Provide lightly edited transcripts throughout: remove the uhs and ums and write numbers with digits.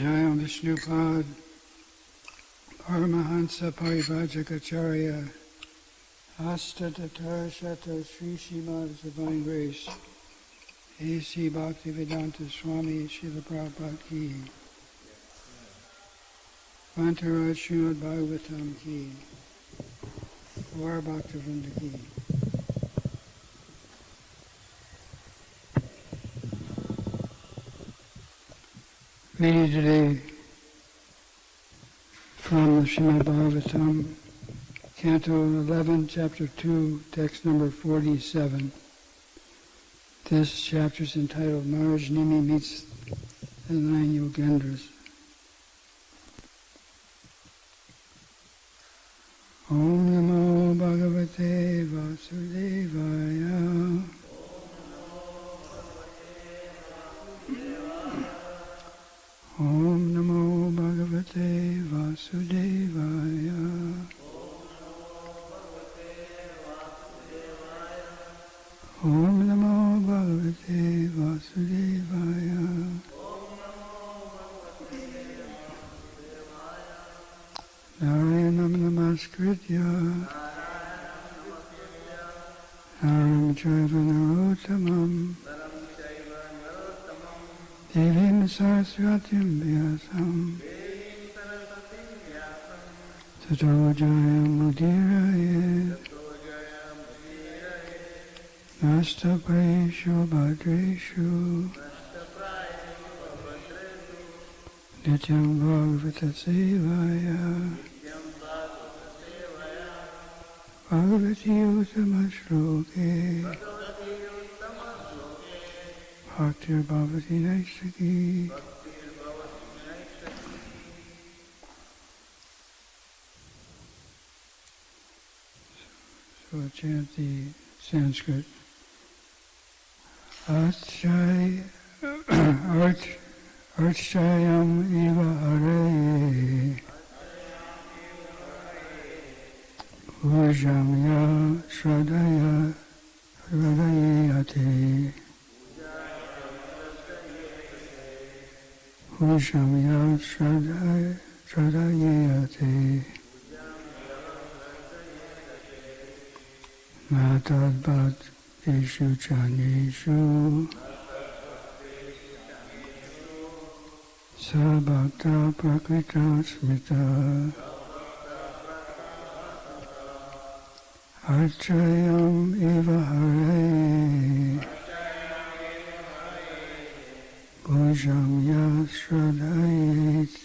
Jayam Vishnupad Paramahansa Parivajagacharya Astatatarshata Sri Srimad Divine Grace A.C. Bhaktivedanta Swami Srila Prabhupada Ki Vantaraj Srimad Bhagavatam Ki Gaur Bhaktivinoda Ki Reading today from the Srimad Bhagavatam, Canto 11, Chapter 2, text number 47. This chapter is entitled Maharaj Nimi Meets the Nine Yogendras. Om Namo Bhagavate Vasudevaya. Om Namo Bhagavate Vasudevaya. Om Namo Bhagavate Vasudevaya. Narayanam Namaskritya Naram Chaiva Narottamam Devim Saraswatim Vyasam Tato Jayam Mudiraye Nasta Praeshu Bhadreshu Nityam Bhagavata Sevaya Bhagavati Uttama Shloke Bhaktir Bhavati Naisaki. So I'll chant the Sanskrit. Archayam Eva Hare Ujamya Shradaya Hradayate Ujamya Shradayate Matad Bhat Deshu Chaneshu Sabhakta Prakrita Smita Archayam Eva Hare Bhujam Yasradayate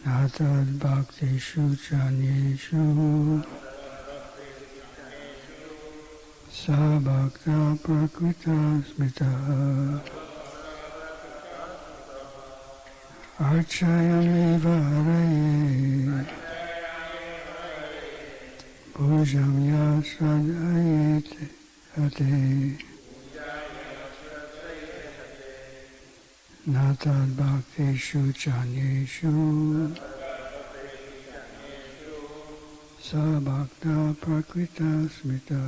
Natad Bhakti Shuchaneshu Sabhakta Prakrita Smita Archayam Eva Hare Bhujam Yasradayate Natad Bhakti Shuchaneshu Sabhakta Prakrita Smita.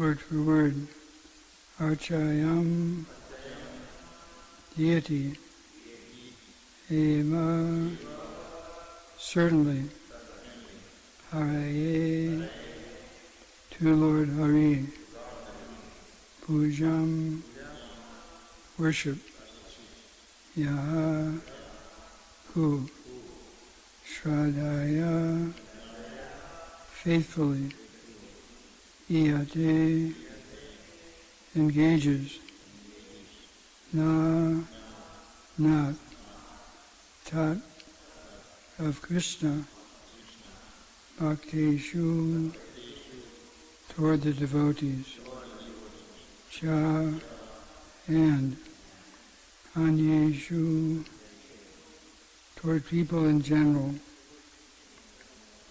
word for word. Archayam deity. Eva, certainly. Haraye, to Lord Hari. Pujam, worship. Yaha, who. Shradaya, faithfully. Iyate, engages. Na, not. Tat, of Krishna. Bhakteshu, toward the devotees. Cha, and. Anyeshu, toward people in general.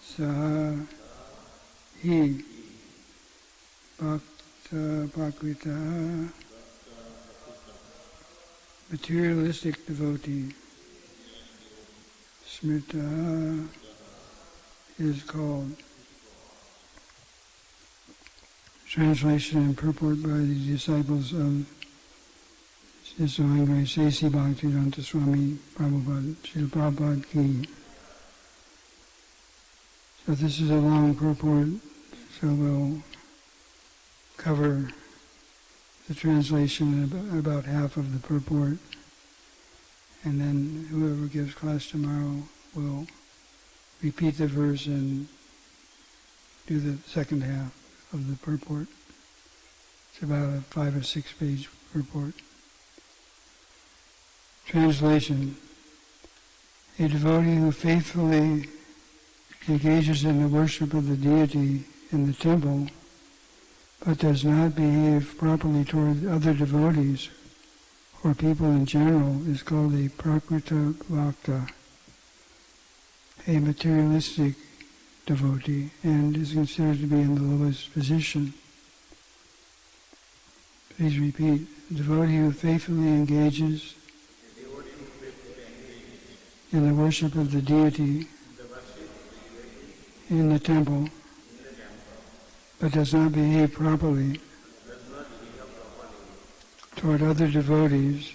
Saha, he. Bhakta, Bhakrita, materialistic devotee. Smrita is called. Translation and purport by the disciples of His Divine Grace A.C. Bhaktivedanta Swami Prabhupada, Srila Prabhupada Ki. So this is a long purport, so we'll cover the translation in about half of the purport, and then whoever gives class tomorrow will repeat the verse and do the second half of the purport. It's about a 5 or 6 page purport. Translation. A devotee who faithfully engages in the worship of the deity in the temple, but does not behave properly toward other devotees or people in general, is called a prakrita bhakta, a materialistic devotee, and is considered to be in the lowest position. Please repeat. A devotee who faithfully engages in the worship of the deity in the temple, but does not behave properly toward other devotees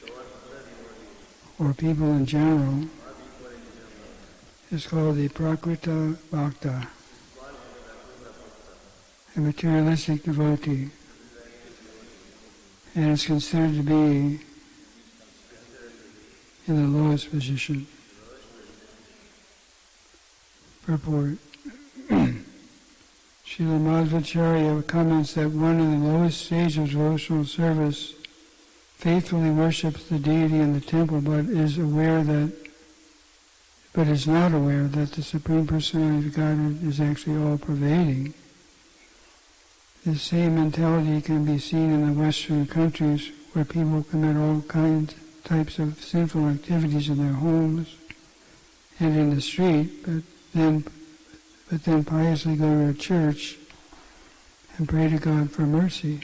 or people in general, is called a prakrita bhakta, a materialistic devotee, and is considered to be in the lowest position. Purport. Srila Madhvacharya comments that one in the lowest stage of devotional service faithfully worships the deity in the temple, but is not aware that the Supreme Personality of Godhead is actually all-pervading. This same mentality can be seen in the Western countries, where people commit all types of sinful activities in their homes and in the street, but then piously go to a church and pray to God for mercy.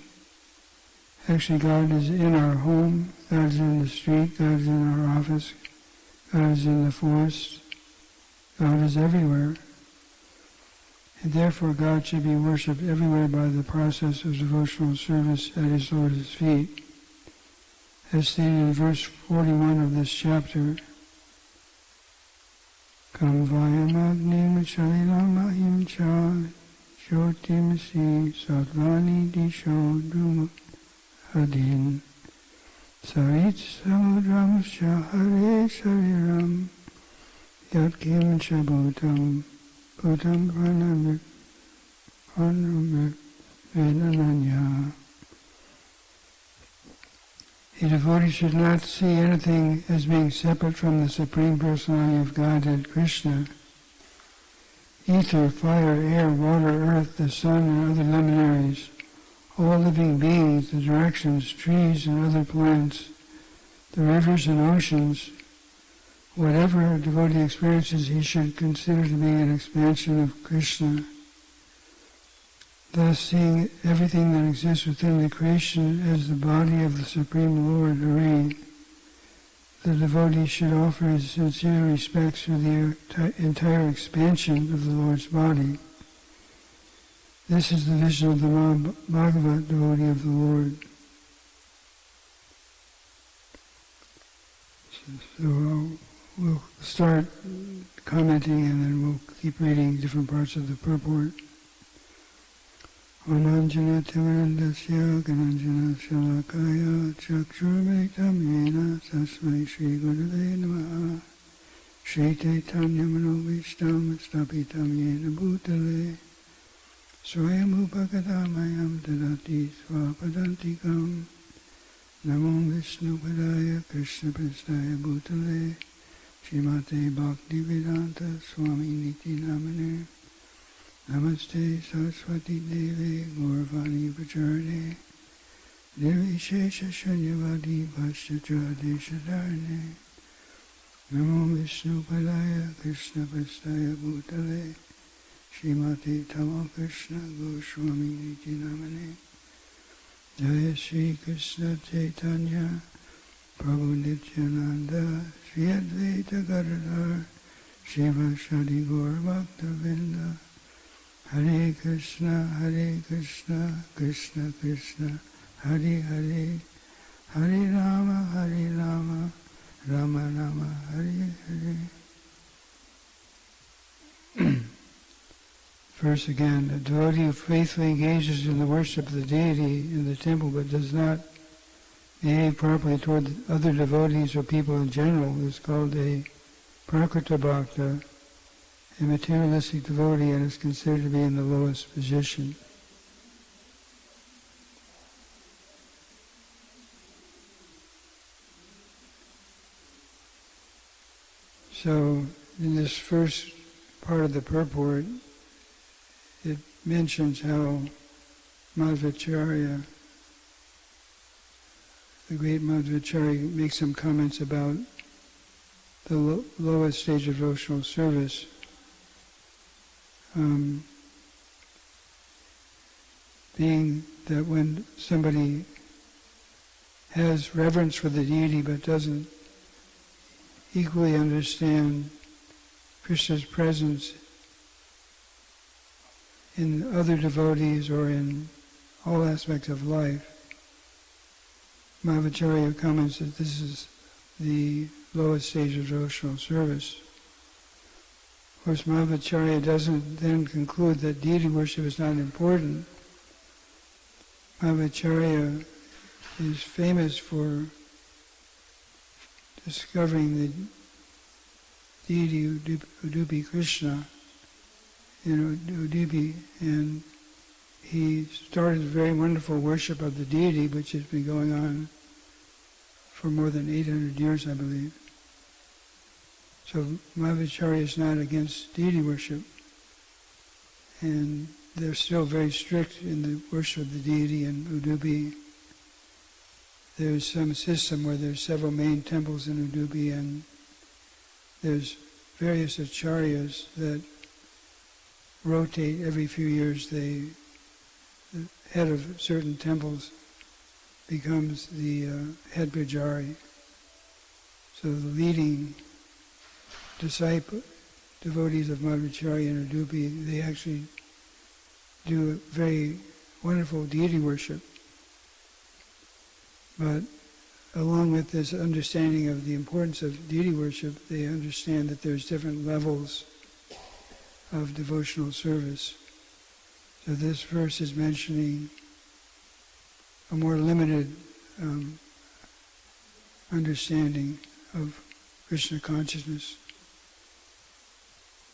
Actually, God is in our home, God is in the street, God is in our office, God is in the forest, God is everywhere. And therefore God should be worshipped everywhere by the process of devotional service at His Lord's feet. As stated in verse 41 of this chapter, Kam vayam agnim chalilam ahim cha jyotimasi satvani disho dhuma adin sarit samudram shahare shariram yatkim chabutam Bhutam pranamit venananya. A devotee should not see anything as being separate from the Supreme Personality of Godhead, Krishna. Ether, fire, air, water, earth, the sun, and other luminaries, all living beings, the directions, trees, and other plants, the rivers and oceans, whatever a devotee experiences, he should consider to be an expansion of Krishna. Thus, seeing everything that exists within the creation as the body of the Supreme Lord, Hari, the devotee should offer his sincere respects for the entire expansion of the Lord's body. This is the vision of the Bhagavat devotee of the Lord. So we'll start commenting and then we'll keep reading different parts of the purport. Ananjana Timarandasya Gananjana Shalakaya Chakshurvektam Yena Sasmai Shri Gurave Namaha Shri Chaitanya Manovishtam Stapitam Yena Bhutale Swayam Upakadamayam Tadati Swapadantikam Namo Vishnu Padaya Krishna Prasthaya Bhutale Srimate Bhaktivedanta Swami Niti Namane Namaste Saraswati Devi Gauravani Pracharne Nirvishesha Shanyavadi Bhashya Deshadarne Namo Vishnu Padaya Krishna Prasthaya Bhutale Srimati Tamo Krishna Goswami Niti Namane Jaya Shri Krishna Chaitanya Prabhu Nityananda Shri Advaita Gadadhar Shiva Shadi Gaur Bhakta Vrinda Hare Krishna, Krishna Krishna, Hare Hare, Hare Rama, Rama Rama, Hare Hare. First again, a devotee who faithfully engages in the worship of the deity in the temple but does not behave properly toward other devotees or people in general is called a Prakrita Bhakta, a materialistic devotee, and is considered to be in the lowest position. So, in this first part of the purport, it mentions how Madhvacharya, the great Madhvacharya, makes some comments about the lowest stage of devotional service. Being that when somebody has reverence for the deity but doesn't equally understand Krishna's presence in other devotees or in all aspects of life, Madhvacharya comments that this is the lowest stage of devotional service. Of course, Madhvacharya doesn't then conclude that deity worship is not important. Madhvacharya is famous for discovering the deity Udupi Krishna in Udupi, and he started a very wonderful worship of the deity which has been going on for more than 800 years, I believe. So Madhvacharya is not against deity worship, and they're still very strict in the worship of the deity in Udupi. There's some system where there's several main temples in Udupi, and there's various acharyas that rotate every few years. The head of certain temples becomes the head pujari. So the leading devotees of Madhvacharya in Udupi, they actually do very wonderful deity worship. But along with this understanding of the importance of deity worship, they understand that there's different levels of devotional service. So this verse is mentioning a more limited understanding of Krishna consciousness,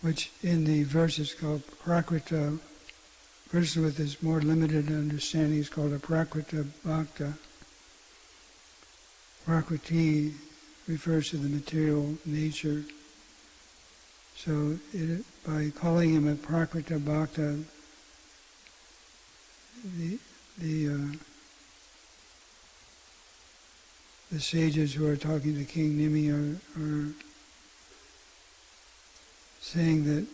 which in the verse is called Prakrita. A person with this more limited understanding is called a Prakrita Bhakta. Prakriti refers to the material nature. So by calling him a Prakrita Bhakta, the sages who are talking to King Nimi are saying that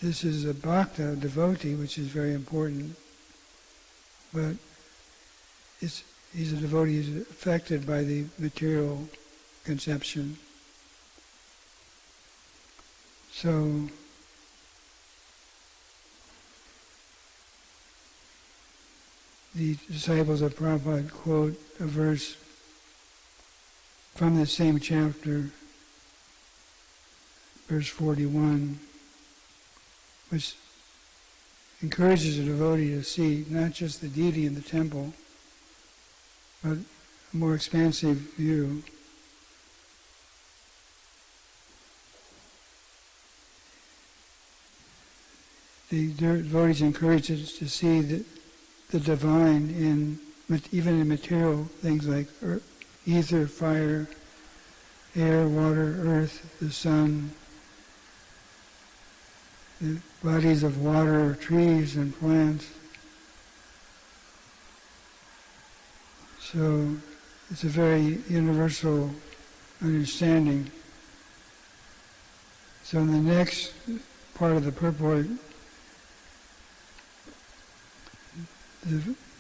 this is a bhakta, a devotee, which is very important, but he's a devotee who's affected by the material conception. So the disciples of Prabhupada quote a verse from the same chapter, verse 41, which encourages a devotee to see not just the deity in the temple, but a more expansive view. The devotee is encouraged to see the divine even in material things like ether, fire, air, water, earth, the sun, the bodies of water, trees and plants. So it's a very universal understanding. So in the next part of the purport,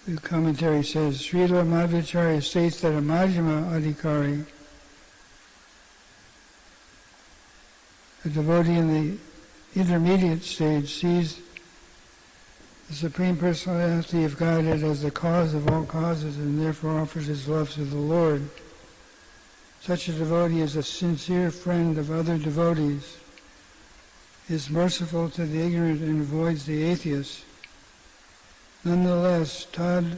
the commentary says, Srila Madhvacharya states that a Majjhima Adhikari, a devotee in the intermediate stage, sees the Supreme Personality of Godhead as the cause of all causes and therefore offers his love to the Lord. Such a devotee is a sincere friend of other devotees, is merciful to the ignorant and avoids the atheists. Nonetheless, tad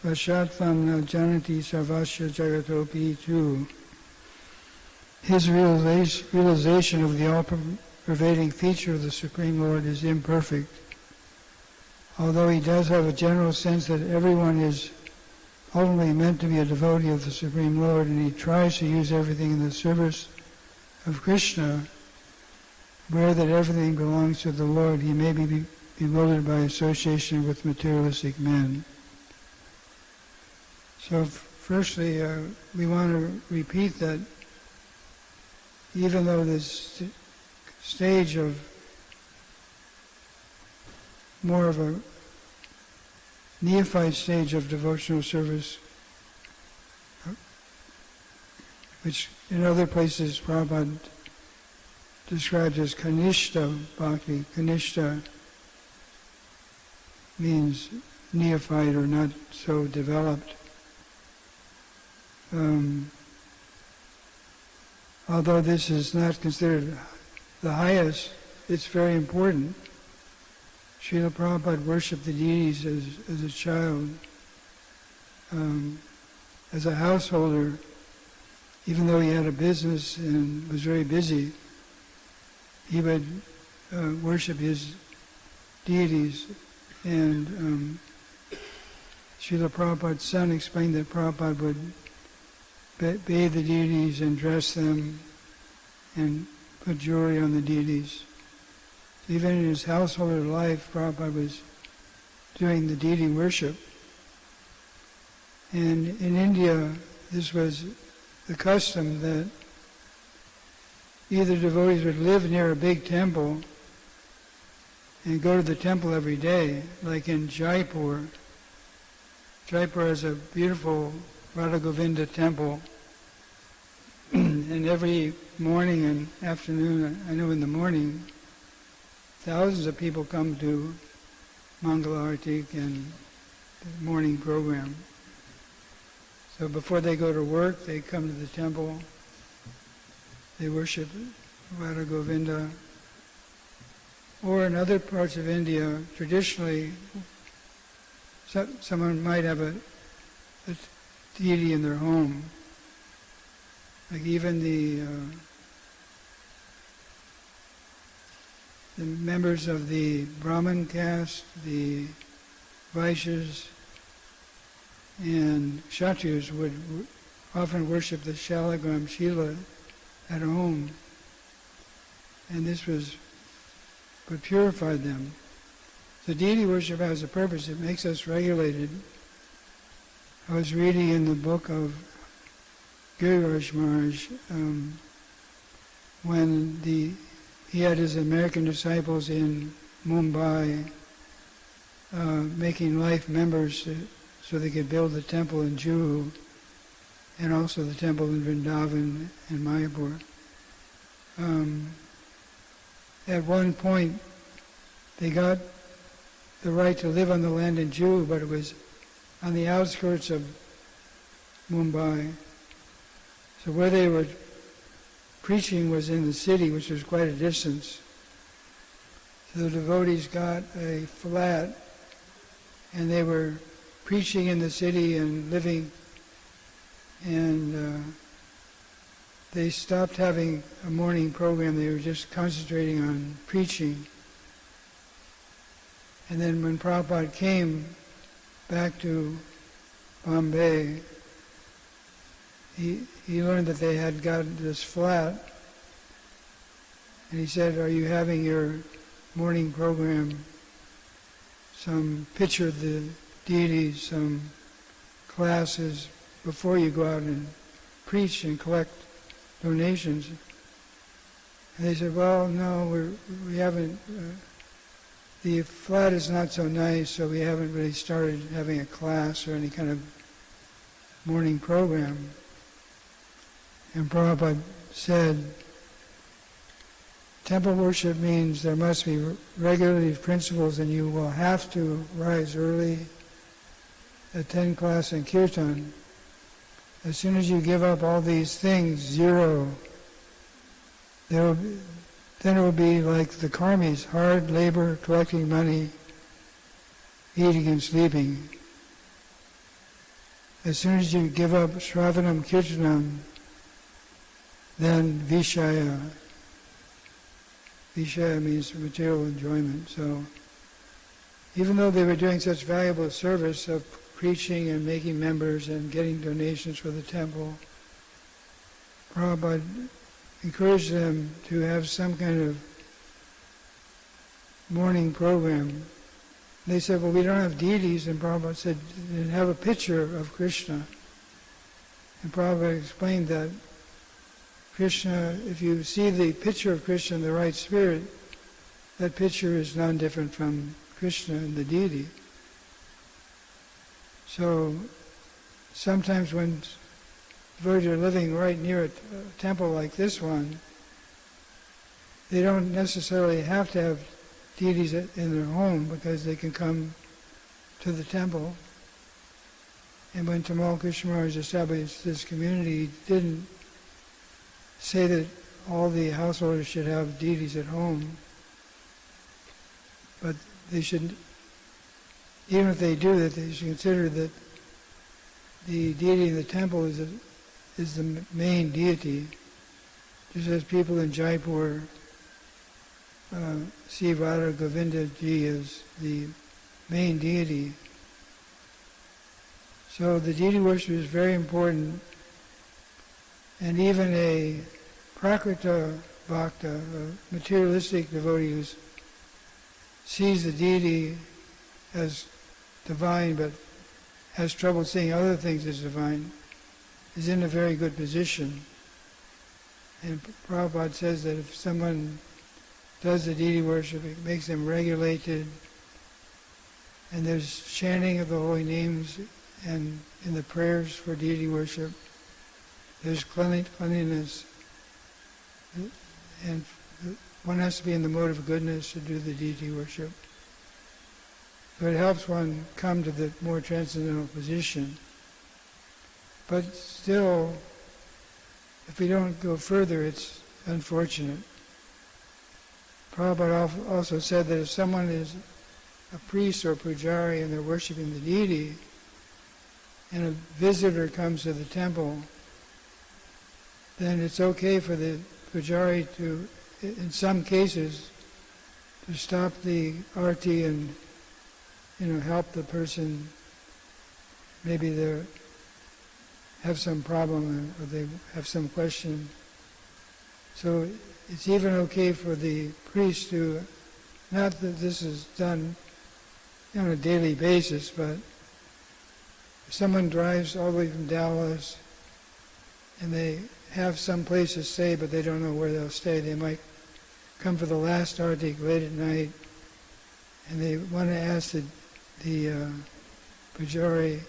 vashatvam na janati sarvasya jagatopi too. His realization of the all-pervading feature of the Supreme Lord is imperfect. Although he does have a general sense that everyone is ultimately meant to be a devotee of the Supreme Lord, and he tries to use everything in the service of Krishna, aware that everything belongs to the Lord, he may be bewildered by association with materialistic men. So firstly, we want to repeat that even though this stage of more of a neophyte stage of devotional service, which in other places Prabhupada described as Kanishta Bhakti. Kanishta means neophyte or not so developed. Although this is not considered the highest, it's very important. Srila Prabhupada worshipped the deities as a child. As a householder, even though he had a business and was very busy, he would worship his deities. And Srila Prabhupada's son explained that Prabhupada would bathe the deities and dress them and put jewelry on the deities. Even in his householder life, Prabhupada was doing the deity worship. And in India, this was the custom that either devotees would live near a big temple and go to the temple every day, like in Jaipur. Jaipur has a beautiful Radha Govinda temple. And every morning and afternoon, I know in the morning, thousands of people come to Mangala Arati and the morning program. So before they go to work, they come to the temple, they worship Radha Govinda. Or in other parts of India, traditionally, someone might have a deity in their home. Like even the members of the Brahmin caste, the Vaishyas, and Kshatriyas would often worship the Shalagram Shila at home. And this would purify them. So deity worship has a purpose. It makes us regulated. I was reading in the book of Giriraj Maharaj when he had his American disciples in Mumbai making life members so they could build the temple in Juhu and also the temple in Vrindavan and Mayapur. At one point, they got the right to live on the land in Juhu, but it was on the outskirts of Mumbai. So where they were preaching was in the city, which was quite a distance. So the devotees got a flat, and they were preaching in the city and living, and they stopped having a morning program. They were just concentrating on preaching. And then when Prabhupada came back to Bombay, he learned that they had gotten this flat, and he said, "Are you having your morning program, some picture of the deities, some classes before you go out and preach and collect donations?" And they said, "Well, no, we haven't. The flat is not so nice, so we haven't really started having a class or any kind of morning program." And Prabhupada said, temple worship means there must be regulative principles, and you will have to rise early, attend class and kirtan. As soon as you give up all these things, zero, then it will be like the karmis, hard labor, collecting money, eating and sleeping. As soon as you give up Shravanam Kirtanam, then Vishaya. Vishaya means material enjoyment. So even though they were doing such valuable service of preaching and making members and getting donations for the temple, Prabhupada encouraged them to have some kind of morning program. They said, "Well, we don't have deities," and Prabhupada said, "Then have a picture of Krishna." And Prabhupada explained that Krishna, if you see the picture of Krishna in the right spirit, that picture is none different from Krishna and the deity. So sometimes when devotees are living right near a temple like this one, they don't necessarily have to have deities in their home, because they can come to the temple. And when Tamal Krishna Maharaj established this community, he didn't say that all the householders should have deities at home, but they should, even if they do that, they should consider that the deity in the temple is the main deity, just as people in Jaipur see Radha Govinda Ji as the main deity. So the deity worship is very important, and even a Prakrita Bhakta, a materialistic devotee who sees the deity as divine but has trouble seeing other things as divine, is in a very good position. And Prabhupada says that if someone does the deity worship, it makes them regulated, and there's chanting of the holy names, and in the prayers for deity worship, there's cleanliness, and one has to be in the mode of goodness to do the deity worship. So it helps one come to the more transcendental position. But still, if we don't go further, it's unfortunate. Prabhupada also said that if someone is a priest or pujari and they're worshiping the deity, and a visitor comes to the temple, then it's okay for the pujari to, in some cases, to stop the arti and help the person. Maybe they have some problem or they have some question. So it's even okay for the priest to, not that this is done on a daily basis, but if someone drives all the way from Dallas and they have some place to stay, but they don't know where they'll stay, they might come for the last arti late at night, and they want to ask the pujari,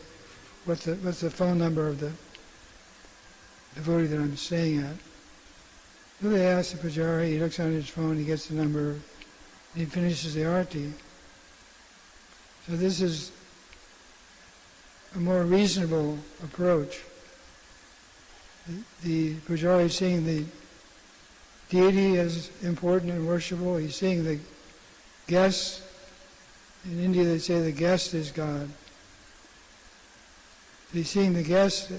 what's the phone number of the devotee that I'm staying at. So they ask the pujari, he looks on his phone, he gets the number, and he finishes the arti. So this is a more reasonable approach. The Pujari is seeing the deity as important and worshipful. He's seeing the guest. In India they say the guest is God. He's seeing the guest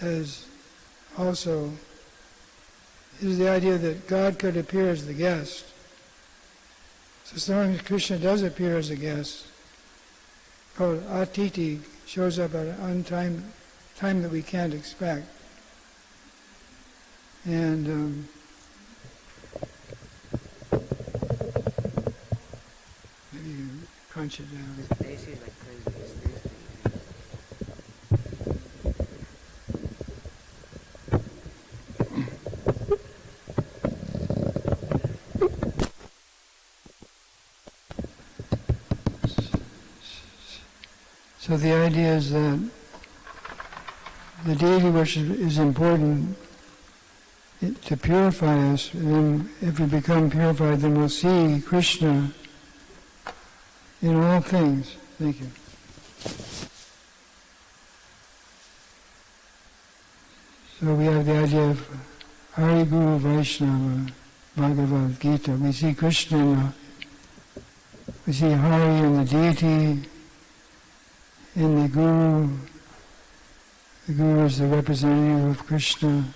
as also, is the idea that God could appear as the guest. So sometimes Krishna does appear as a guest, called Atiti, shows up at an time that we can't expect. And maybe you can crunch it down. So the idea is that the deity worship is important to purify us, and then if we become purified, then we'll see Krishna in all things. Thank you. So we have the idea of Hari Guru Vaishnava, Bhagavad Gita. We see Krishna, we see Hari in the deity, in the Guru. The Guru is the representative of Krishna.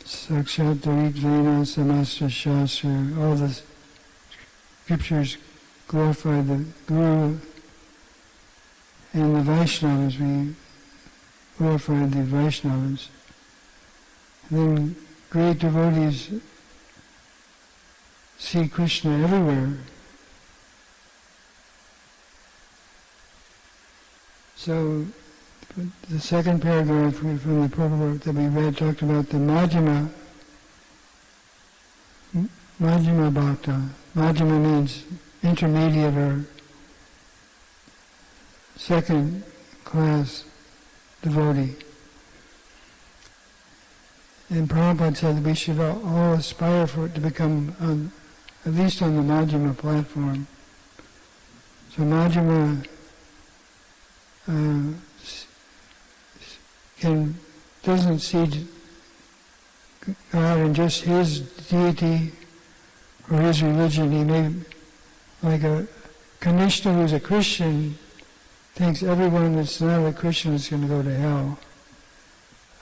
Sakshat Daritvena Samastra Shastra. All the scriptures glorify the Guru, and the Vaishnavas, we glorify the Vaishnavas. And then great devotees see Krishna everywhere. So the second paragraph from the Prabhupada that we read talked about the Majjhima Bhakta. Majjhima means intermediate or second class devotee. And Prabhupada said that we should all aspire for it to become at least on the Majjhima platform. So Majjhima doesn't see God in just his deity or his religion. He may, like a Kanishta who's a Christian, thinks everyone that's not a Christian is going to go to hell.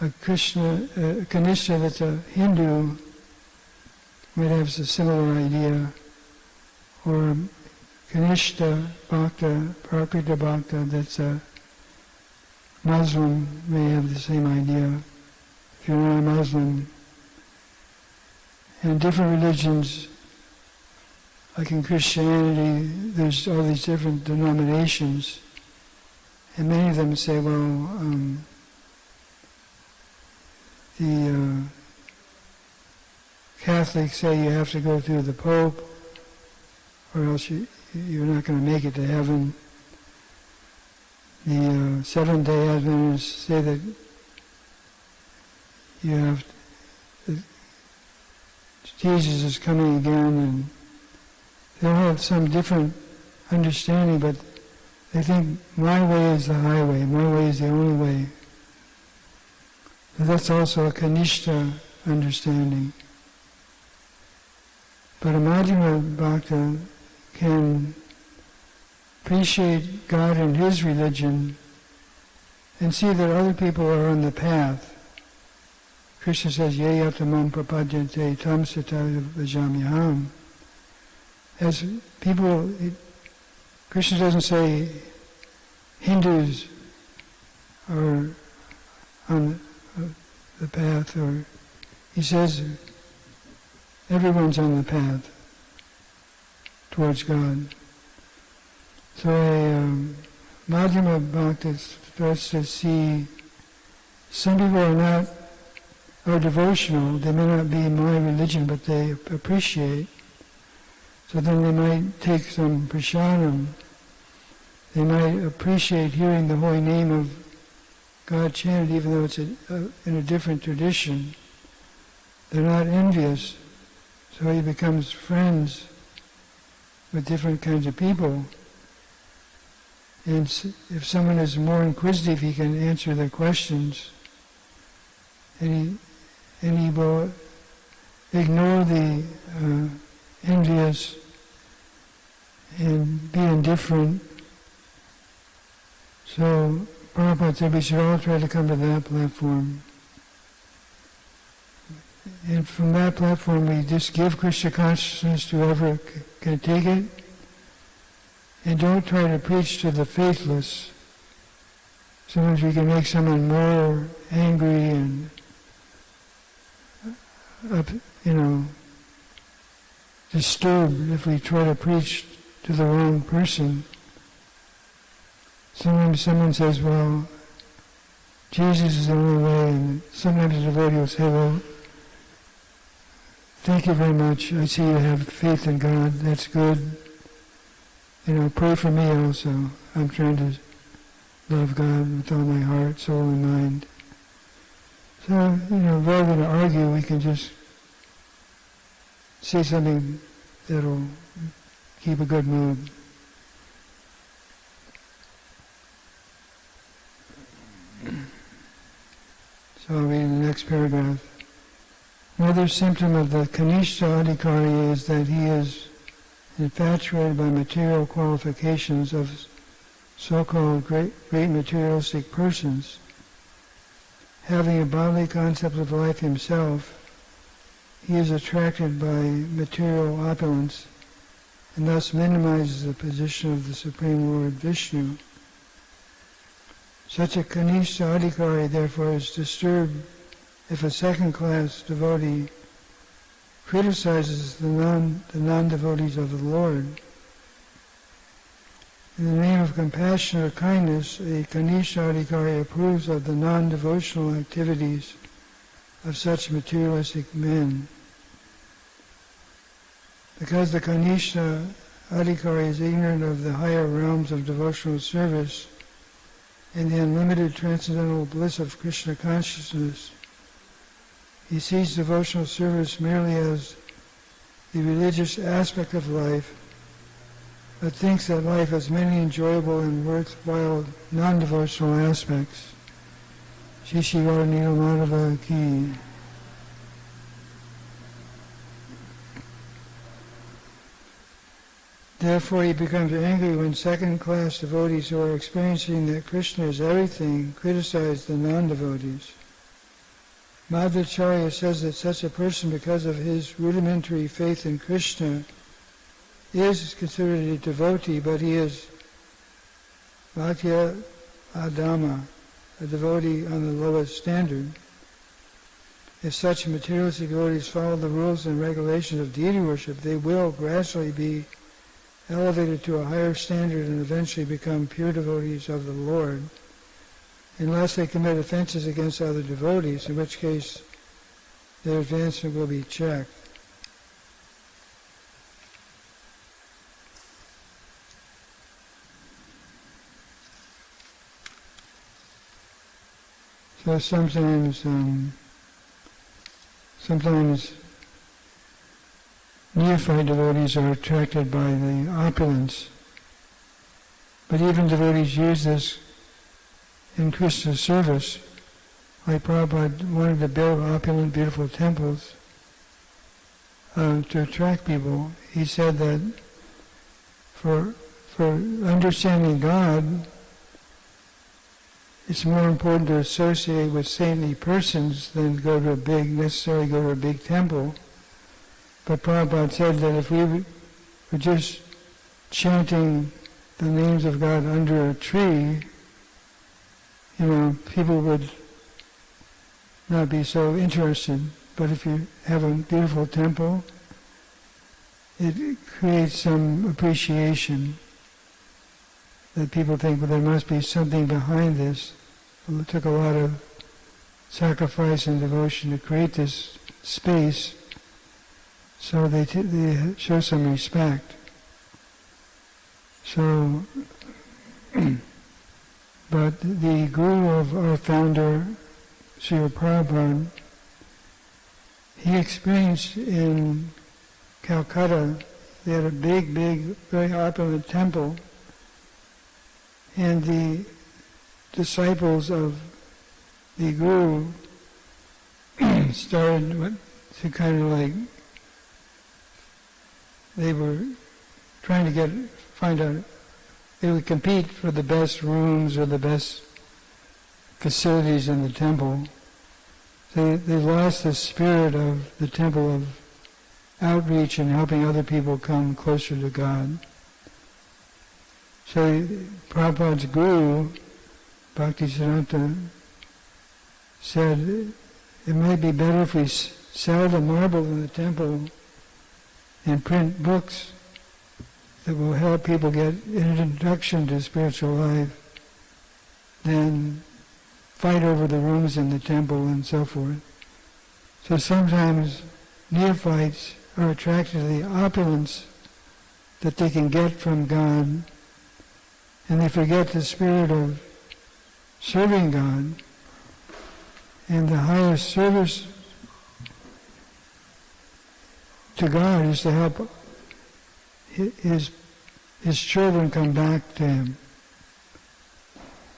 A Kanishta that's a Hindu might have a similar idea, or a Kanishta Bhakta, Prakrita Bhakta that's a Muslim may have the same idea. If you're not a Muslim, and different religions, like in Christianity, there's all these different denominations, and many of them say, well, the Catholics say you have to go through the Pope, or else you're not going to make it to heaven. The Seventh-day Adventists say that Jesus is coming again, and they'll have some different understanding, but they think my way is the highway, my way is the only way. But that's also a Kanishta understanding. But a Majjhima Bhakta can appreciate God and his religion and see that other people are on the path. Krishna says, Ye yatamam prapadyante tam sataya vajamyaham. As people, Krishna doesn't say Hindus are on the path, or he says everyone's on the path towards God. So a Madhyama Bhakta starts to see some people are devotional, they may not be in my religion, but they appreciate. So then they might take some prasadam. They might appreciate hearing the holy name of God chanted, even though it's in a different tradition. They're not envious, so he becomes friends with different kinds of people. And if someone is more inquisitive, he can answer their questions. And he will ignore the envious and be indifferent. So Prabhupada said we should all try to come to that platform. And from that platform we just give Krishna consciousness to whoever can take it. And don't try to preach to the faithless. Sometimes we can make someone more angry and disturbed if we try to preach to the wrong person. Sometimes someone says, well, Jesus is the only way, and sometimes the devotee will say, well, thank you very much. I see you have faith in God. That's good. Pray for me also. I'm trying to love God with all my heart, soul, and mind. So, rather than argue, we can just say something that'll keep a good mood. So I'll read the next paragraph. Another symptom of the Kanishta Adhikari is that he is infatuated by material qualifications of so-called great materialistic persons. Having a bodily concept of life himself, he is attracted by material opulence and thus minimizes the position of the Supreme Lord Vishnu. Such a Kanishta Adhikari therefore is disturbed if a second-class devotee criticizes the non-devotees of the Lord. In the name of compassion or kindness, a Kanishta Adhikari approves of the non-devotional activities of such materialistic men. Because the Kanishta Adhikari is ignorant of the higher realms of devotional service and the unlimited transcendental bliss of Krishna consciousness, he sees devotional service merely as the religious aspect of life, but thinks that life has many enjoyable and worthwhile non-devotional aspects. Shri Shri Radha Madhava Ki. Therefore he becomes angry when second-class devotees who are experiencing that Krishna is everything criticize the non-devotees. Madhvacharya says that such a person, because of his rudimentary faith in Krishna, is considered a devotee, but he is Bhaktya Adama, a devotee on the lowest standard. If such materialistic devotees follow the rules and regulations of deity worship, they will gradually be elevated to a higher standard and eventually become pure devotees of the Lord, unless they commit offenses against other devotees, in which case their advancement will be checked. So sometimes neophyte devotees are attracted by the opulence, but even devotees use this in Krishna's service. Like Prabhupada wanted to build opulent, beautiful temples to attract people. He said that for understanding God, it's more important to associate with saintly persons than necessarily go to a big temple. But Prabhupada said that if we were just chanting the names of God under a tree, people would not be so interested. But if you have a beautiful temple, it creates some appreciation that people think, well, there must be something behind this. It took a lot of sacrifice and devotion to create this space, so they show some respect. So, but the guru of our founder, Srila Prabhupada, he experienced in Calcutta, they had a big, very opulent temple, And the disciples of the Guru started to kind of like, they were trying to find out, they would compete for the best rooms or the best facilities in the temple. They lost the spirit of the temple of outreach and helping other people come closer to God. So Prabhupada's guru, Bhaktisiddhanta, said it might be better if we sell the marble in the temple and print books that will help people get an introduction to spiritual life than fight over the rooms in the temple and so forth. So sometimes neophytes are attracted to the opulence that they can get from God, and they forget the spirit of serving God. And the highest service to God is to help his children come back to Him.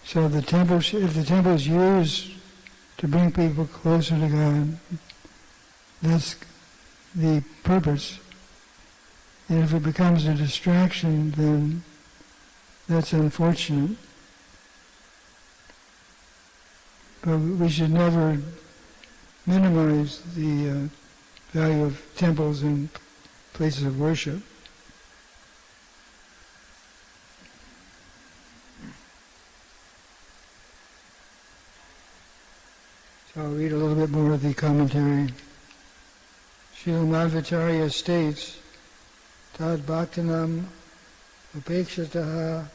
So if the temple is used to bring people closer to God, that's the purpose. And if it becomes a distraction, then that's unfortunate. But we should never minimize the value of temples and places of worship. So I'll read a little bit more of the commentary. Srila Madhvacharya states, Tad Bhaktanam Upekshataha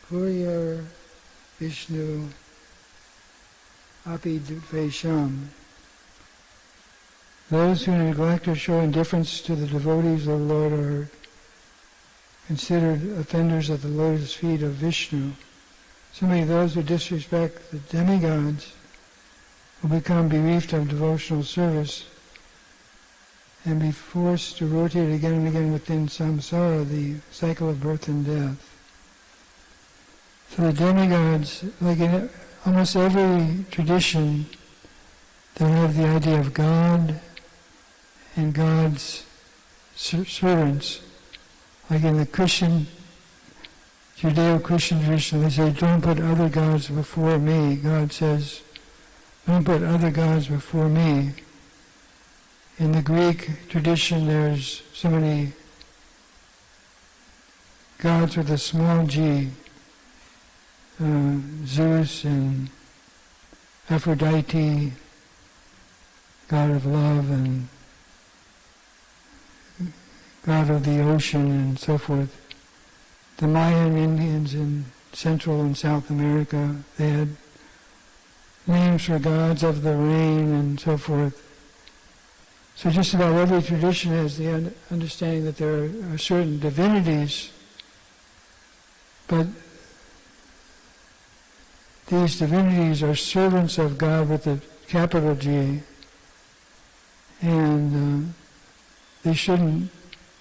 Puryar Vishnu Api Dvesham. Those who neglect or show indifference to the devotees of the Lord are considered offenders at the lotus feet of Vishnu. Similarly, those who disrespect the demigods will become bereft of devotional service and be forced to rotate again and again within samsara, the cycle of birth and death. So the demigods, like in almost every tradition, they have the idea of God and God's servants. Like in the Christian, Judeo-Christian tradition, they say, don't put other gods before me. God says, don't put other gods before me. In the Greek tradition, there's so many gods with a small g. Zeus and Aphrodite, god of love, and god of the ocean, and so forth. The Mayan Indians in Central and South America, they had names for gods of the rain and so forth. So just about every tradition has the understanding that there are certain divinities, but these divinities are servants of God with a capital G, and they shouldn't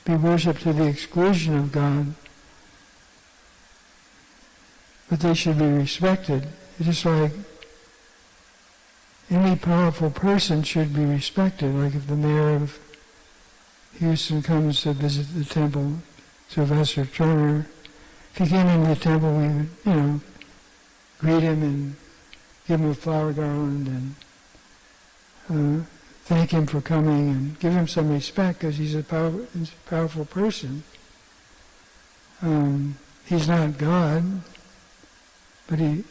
be worshipped to the exclusion of God, but they should be respected. It's just like any powerful person should be respected. Like if the mayor of Houston comes to visit the temple, Sylvester Turner, if he came into the temple, we would, greet him and give him a flower garland and thank him for coming and give him some respect because he's a powerful person. He's not God, but he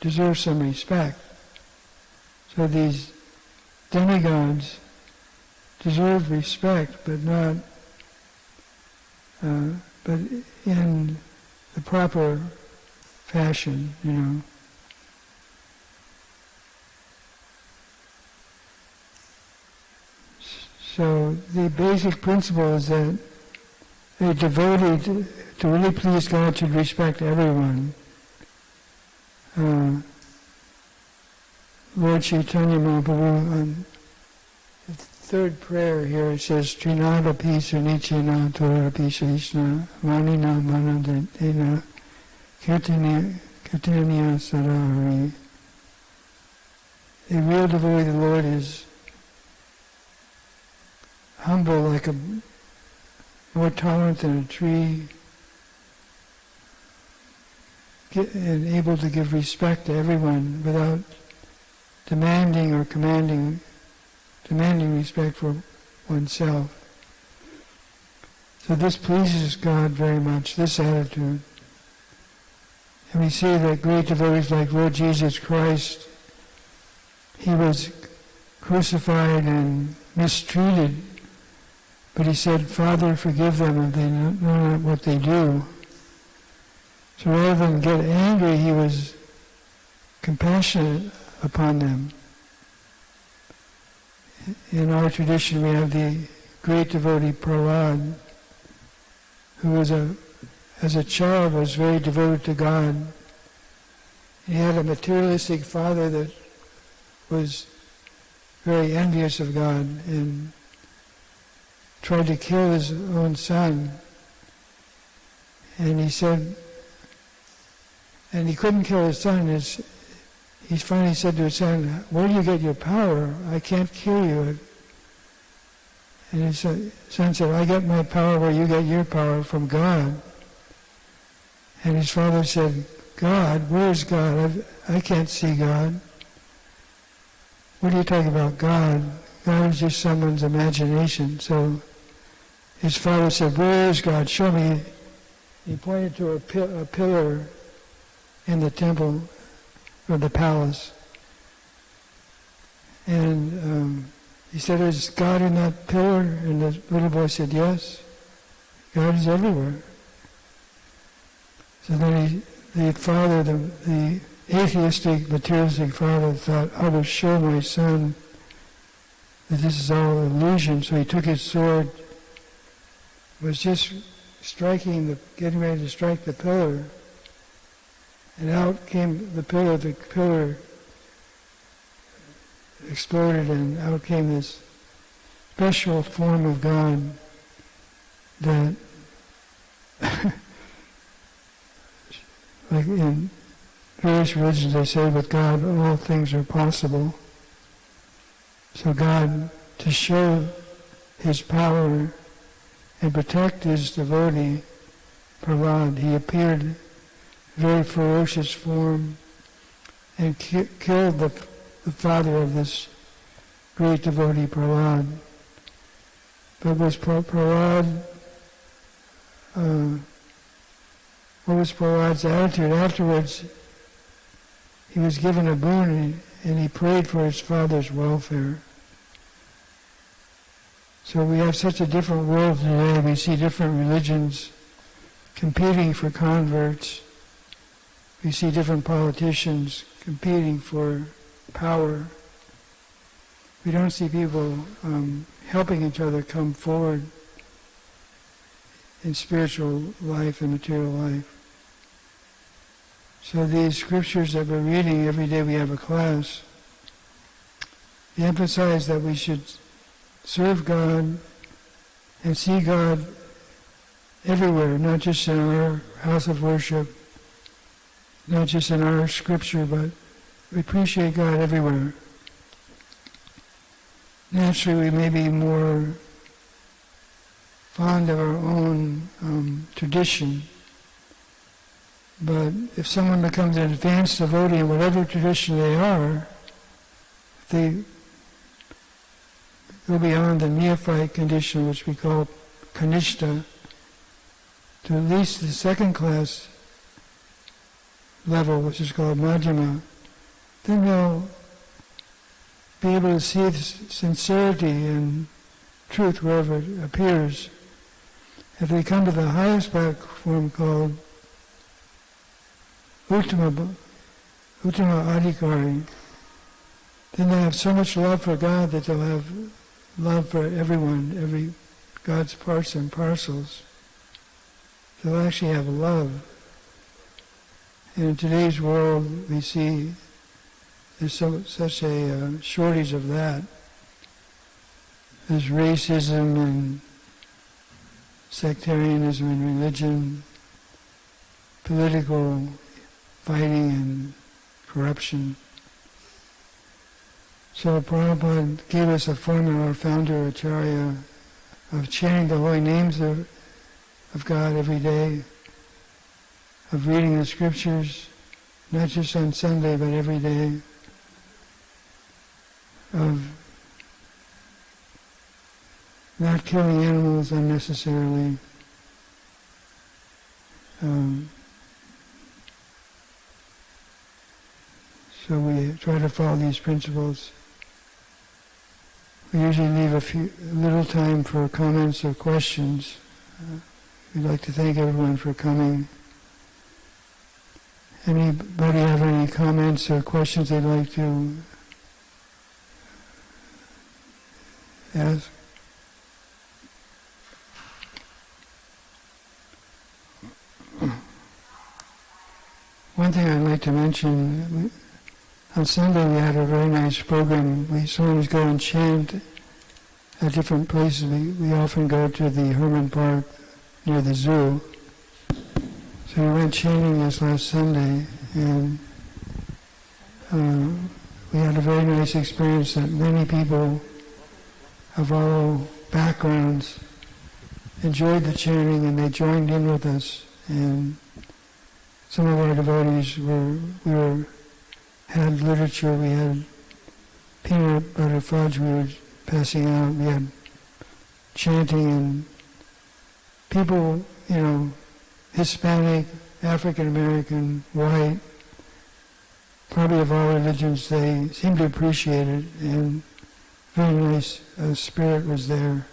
deserves some respect. So these demigods deserve respect, but not, but in the proper fashion, So the basic principle is that a devotee to really please God should respect everyone. Lord Chaitanya Mahaprabhu, on the third prayer here, it says, Trinada Pisa Nichena Tora Pisa Ishna Manina Manadena Kirtaniya Sarahari. A real devotee of the Lord is humble, like more tolerant than a tree, and able to give respect to everyone without demanding respect for oneself. So this pleases God very much, this attitude. And we see that great devotees like Lord Jesus Christ, he was crucified and mistreated, but he said, Father, forgive them if they know not what they do. So rather than get angry, he was compassionate upon them. In our tradition, we have the great devotee Prahlad, who was as a child was very devoted to God. He had a materialistic father that was very envious of God and tried to kill his own son. And he said, and he couldn't kill his son. He finally said to his son, where do you get your power? I can't kill you. And his son said, I get my power where you get your power, from God. And his father said, God? Where is God? I can't see God. What are you talking about, God? God is just someone's imagination. So his father said, where is God? Show me. He pointed to a pillar in the temple, or the palace. And he said, is God in that pillar? And the little boy said, yes. God is everywhere. So then the father, the atheistic, materialistic father, thought, I will show my son that this is all illusion. So he took his sword, was just getting ready to strike the pillar, and out came the pillar. The pillar exploded, and out came this special form of God that, like in various religions, they say with God all things are possible. So God, to show his power and protect his devotee, Prahlad, he appeared in very ferocious form and killed the father of this great devotee, Prahlad. But was Prahlad, what was Prahlad's attitude? Afterwards, he was given a boon and he prayed for his father's welfare. So we have such a different world today. We see different religions competing for converts. We see different politicians competing for power. We don't see people helping each other come forward in spiritual life and material life. So these scriptures that we're reading every day we have a class, they emphasize that we should serve God and see God everywhere, not just in our house of worship, not just in our scripture, but we appreciate God everywhere. Naturally, we may be more fond of our own tradition, but if someone becomes an advanced devotee in whatever tradition they are, if they go beyond the neophyte condition, which we call kanishta, to at least the second class level, which is called madhyama, then they'll be able to see the sincerity and truth wherever it appears. If they come to the highest platform called Uttama Adhikari, then they have so much love for God that they'll have love for everyone, every God's parts and parcels. They'll actually have love. And in today's world, we see there's such a shortage of that. There's racism and sectarianism in religion, political fighting and corruption. So Prabhupada gave us a formula, our founder Acharya, of chanting the holy names of God every day, of reading the scriptures, not just on Sunday, but every day, of not killing animals unnecessarily, so we try to follow these principles. We usually leave a little time for comments or questions. We'd like to thank everyone for coming. Anybody have any comments or questions they'd like to ask? One thing I'd like to mention, on Sunday we had a very nice program. We sometimes go and chant at different places. We often go to the Herman Park near the zoo. So we went chanting this last Sunday, and we had a very nice experience that many people of all backgrounds enjoyed the chanting, and they joined in with us. And some of our devotees had literature, we had peanut butter fudge we were passing out, we had chanting, and people, Hispanic, African American, white, probably of all religions, they seemed to appreciate it, and very nice spirit was there.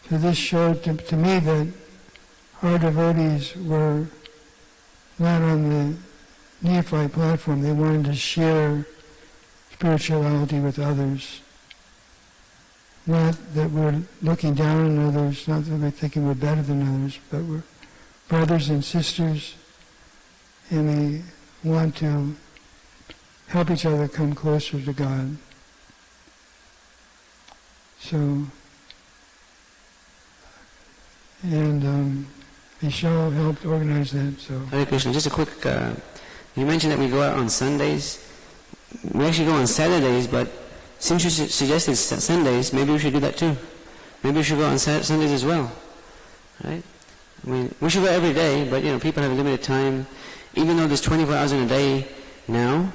So this showed to me that our devotees were not on the neophyte platform. They wanted to share spirituality with others. Not that we're looking down on others, not that we're thinking we're better than others, but we're brothers and sisters, and we want to help each other come closer to God. So, and Michelle helped organize that. So, Hare Krishna, just a quick, you mentioned that we go out on Sundays. We actually go on Saturdays, but since you suggested Sundays, maybe we should do that too. Maybe we should go on Sundays as well, right? I mean, we should go every day, but people have a limited time. Even though there's 24 hours in a day now,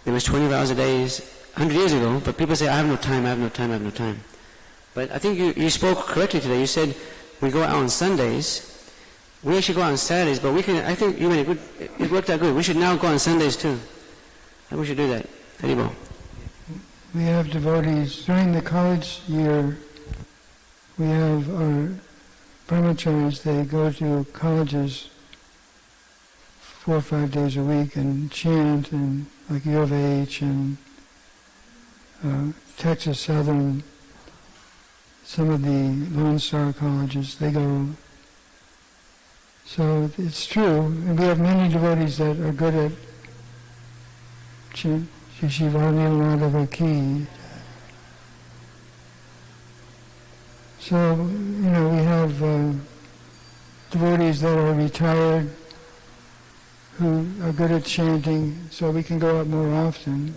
there was 24 hours a day 100 years ago, but people say, I have no time. But I think you spoke correctly today. You said we go out on Sundays. We actually go out on Saturdays, but I think you made it worked out good. We should now go on Sundays too. I think we should do that. Haribol. We have devotees. During the college year, we have our brahmacharis, they go to colleges 4 or 5 days a week and chant, and like U of H and Texas Southern, some of the Lone Star colleges, they go. So it's true, and we have many devotees that are good at Shishivani Madhavaki. So, we have devotees that are retired who are good at chanting, so we can go out more often.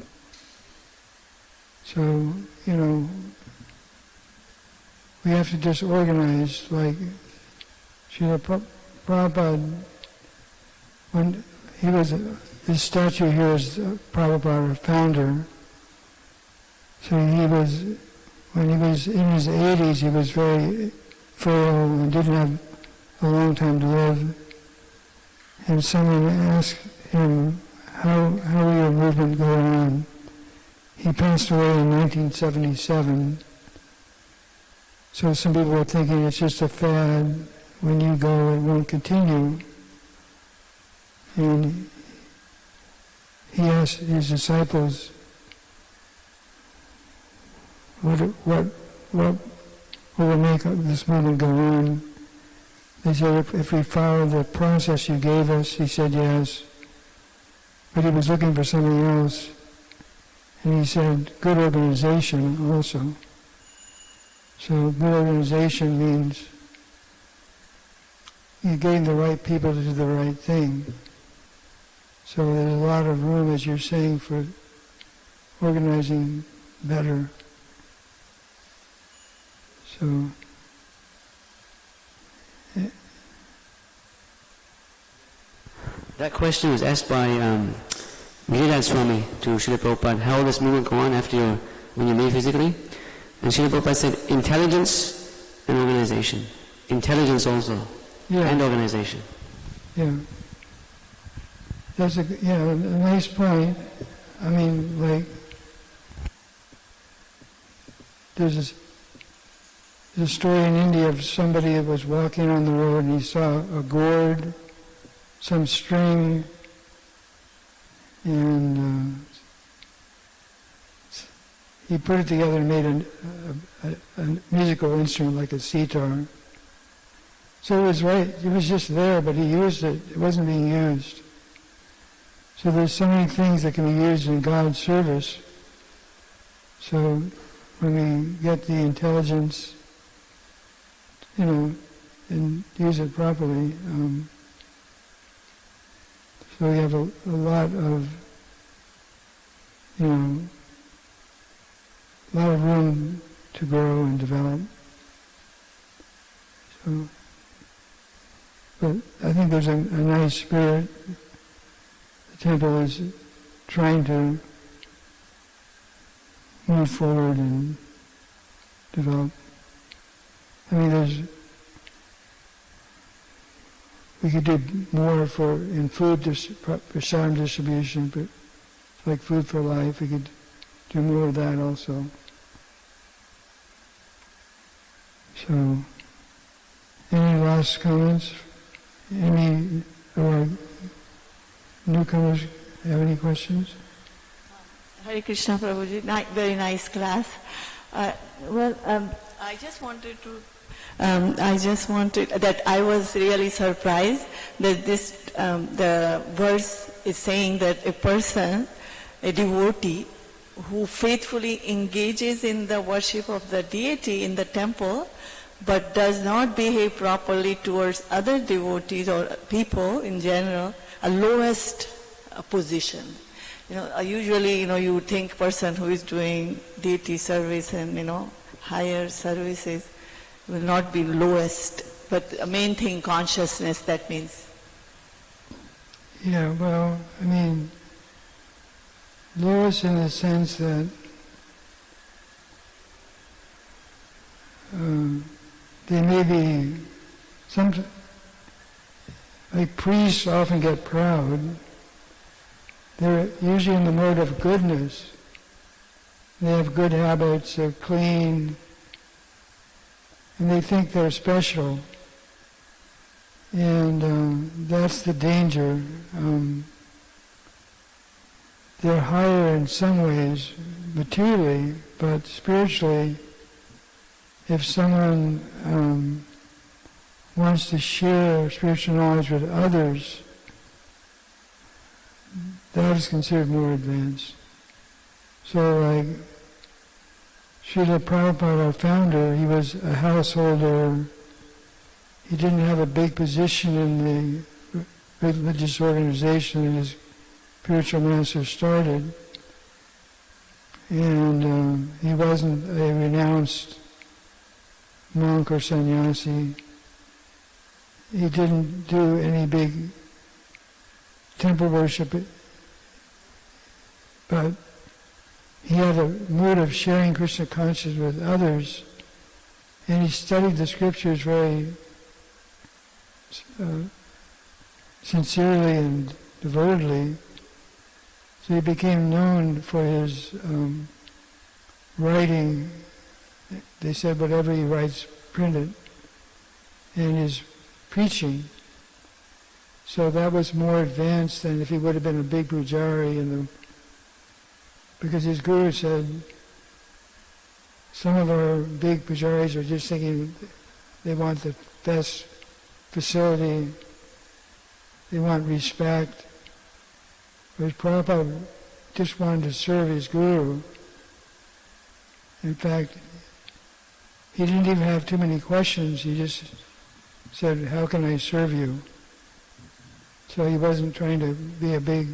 So, we have to just organize, like Srila Prabhupada, when he was, this statue here is Prabhupada, our founder. So when he was in his 80s, he was very frail and didn't have a long time to live. And someone asked him, how will your movement go on? He passed away in 1977. So some people were thinking it's just a fad. When you go, it won't continue. And he asked his disciples, what will make this movement go on? They said, if we follow the process you gave us, he said yes. But he was looking for something else. And he said, good organization also. So good organization means, you're getting the right people to do the right thing. So there's a lot of room, as you're saying, for organizing better. So that question was asked by Giriraj Swami to Srila Prabhupada. How will this movement go on after when you leave physically? And Srila Prabhupada said, intelligence and organization. Intelligence also, and organization. Yeah. That's a nice point. I mean, like, there's a story in India of somebody that was walking on the road and he saw a gourd, some string, and he put it together and made a musical instrument like a sitar. So it was right, it was just there, but he used it. It wasn't being used. So there's so many things that can be used in God's service. So when we get the intelligence, and use it properly, so we have a lot of, a lot of room to grow and develop. So, but I think there's a nice spirit. The temple is trying to move forward and develop. I mean, we could do more in food, prasadam distribution, but like Food for Life, we could do more of that also. So, any last comments? Any of our newcomers have any questions? Hare Krishna Prabhuji, very nice class. I was really surprised that the verse is saying that a person, a devotee, who faithfully engages in the worship of the deity in the temple, but does not behave properly towards other devotees or people in general, a lowest position. Usually, you would think person who is doing deity service and, higher services will not be lowest, but the main thing, consciousness, that means. Yeah, well, I mean, lowest in the sense that they may be, like priests often get proud. They're usually in the mode of goodness. They have good habits, they're clean, and they think they're special. And that's the danger. They're higher in some ways, materially, but spiritually, if someone wants to share spiritual knowledge with others, that is considered more advanced. So like Srila Prabhupada, our founder, he was a householder. He didn't have a big position in the religious organization that his spiritual master started. And he wasn't a renounced monk or sannyasi. He didn't do any big temple worship, but he had a mood of sharing Krishna consciousness with others, and he studied the scriptures very sincerely and devotedly. So he became known for his writing. They said whatever he writes, print it, and his preaching. So that was more advanced than if he would have been a big pujari because his guru said some of our big pujaris are just thinking they want the best facility, they want respect. But Prabhupada just wanted to serve his guru. In fact, he didn't even have too many questions. He just said, "How can I serve you?" So he wasn't trying to be a big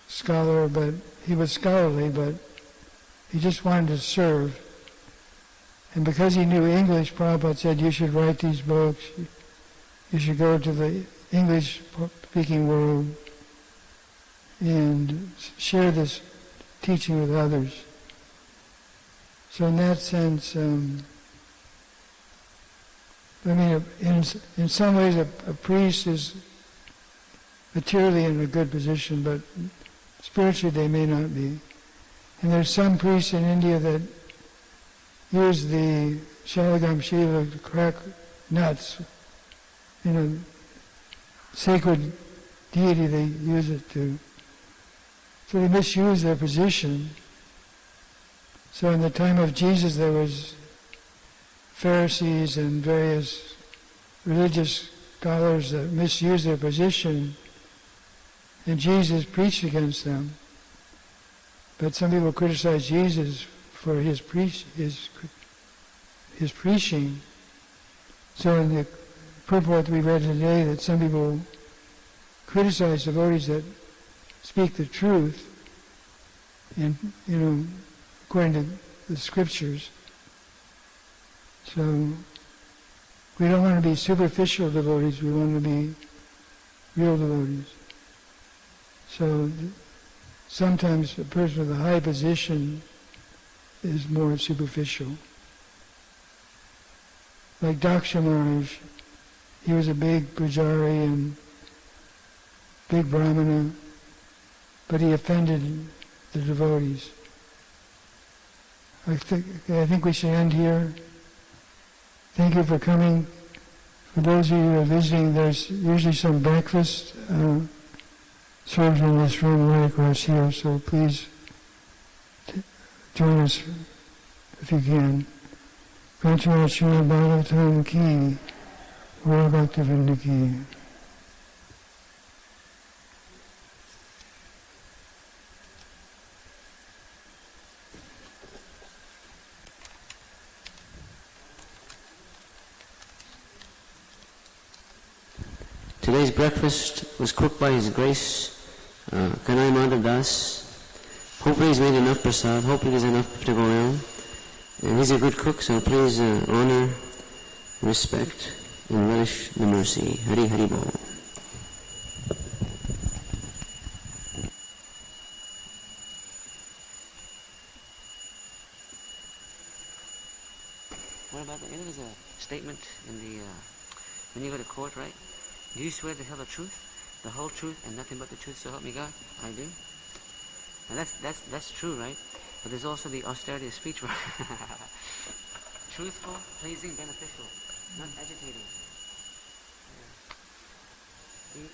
scholar, but he was scholarly, but he just wanted to serve. And because he knew English, Prabhupada said, "You should write these books. You should go to the English-speaking world and share this teaching with others." So in that sense, in some ways a priest is materially in a good position, but spiritually they may not be. And there's some priests in India that use the Shalagam Shiva to crack nuts. Sacred deity they use it to. So they misuse their position. So in the time of Jesus there was Pharisees and various religious scholars that misused their position, and Jesus preached against them. But some people criticize Jesus for his preaching. So in the purport we read today, that some people criticize devotees that speak the truth, and according to the scriptures. So we don't want to be superficial devotees, we want to be real devotees. So sometimes a person with a high position is more superficial. Like Daksha Maharaj, he was a big Pujari and big Brahmana, but he offended the devotees. I think we should end here. Thank you for coming. For those of you who are visiting, there's usually some breakfast served in this room right across here, so please join us if you can. Grantaraj Srimad Bhagavatam Ki, Gaura Bhaktivinoda Ki. Today's breakfast was cooked by His Grace, Kanai Madhav Das. Hopefully he's made enough prasad, hopefully there's enough to go around. And he's a good cook, so please honor, respect, and relish the mercy. Hari Hari Bol. What about that? There's a statement in the, when you go to court, right? Do you swear to tell the truth, the whole truth, and nothing but the truth, so help me God? I do. And that's true, right? But there's also the austerity of speech, right? Truthful, pleasing, beneficial, not agitating. Yeah.